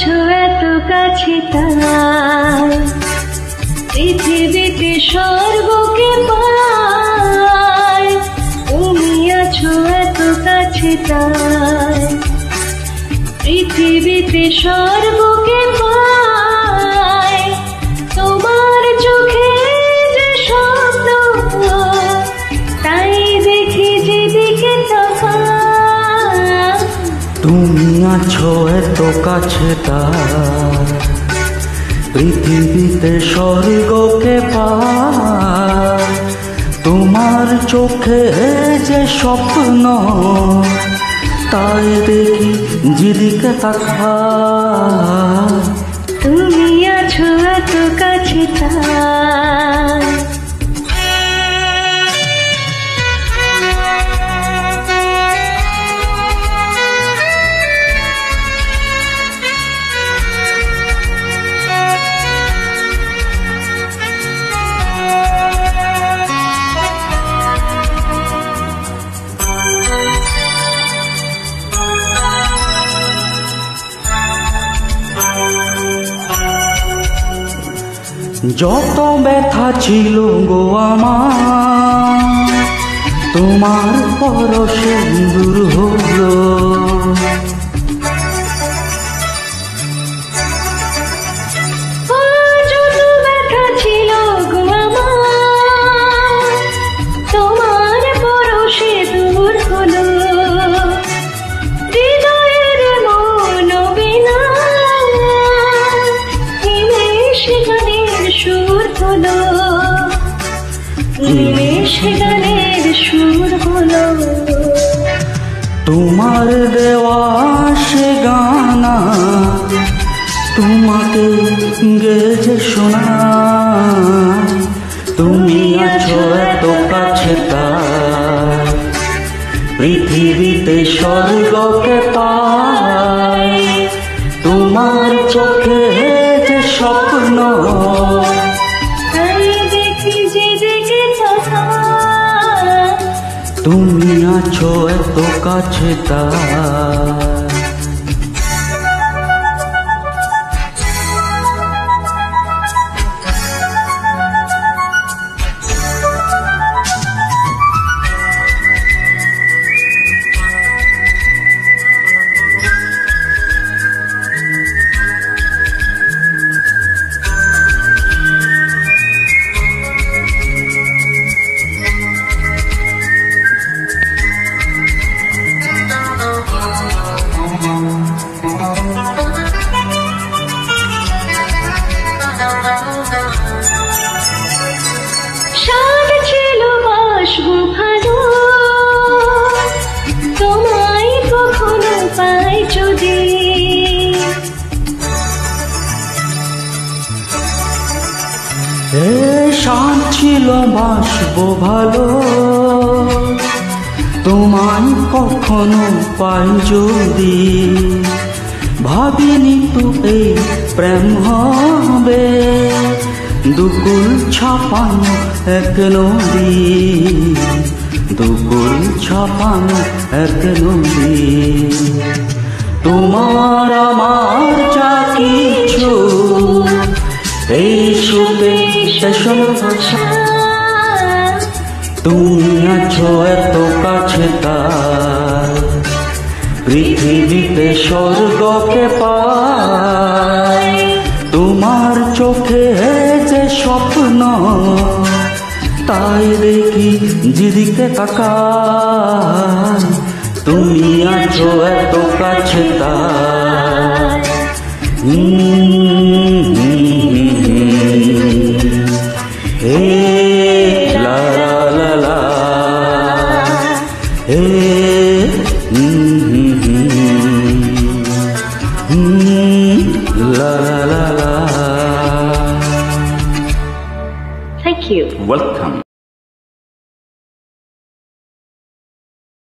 আছো এত কাছে তাই পৃথিবীতে স্বর্গকে পাই। তুমি আছো এত কাছে তাই পৃথিবীতে স্বর্গকে পাই। তোমার চোখে যে স্বপ্ন তাই দেখি যেদিকে তাকাই। তুমি আছো এত কাছে তাই পৃথিবীতে স্বর্গকে পাই। তোমার চোখে যে স্বপ্ন তাই দেখি যেদিকে তাকাই। তুমি আছো এত কাছে তাই। যত ব্যথা ছিল গো আমার তোমার পরশে দূর হলো। যত ব্যথা ছিল গো আমার তোমার পরশে দূর হলো। হৃদয়ের মন বিনা নিমেষ গানের সুর হলো। নিমেষ গানের সুর হলো। তোমার দেওয়া সে গানা তোমাকে গেছে শোনাই। তুমি আছো এত কাছে তাই পৃথিবীতে স্বর্গকে পাই। তোমার চোখে যে স্বপ্ন তাই দেখি যেদিকে তাকাই। তুমি আছো এত কাছে তাই। সাথ ছিল বাসবো ভালো তোমায় কখনো পাই যদি। এ সাথ ছিল বাসবো ভালো তোমায় কখনো পাই যদি। ভাবিনি তো এই প্রেম হবে দুকুল ছাপানো এক নদী। দুকুল ছাপানো এক নদী। তোমার আমার যা কিছু এই সুতে শেষন ভাষা। তুমি আছো এত কাছে তাই পৃথিবীতে স্বর্গকে পাই। তোমার চোখে যে স্বপ্ন তাই দেখি যেদিকে তাকাই। তুমি আছো এত কাছে তাই। হে লা লা লা লা হে la la la la. Thank you. Welcome.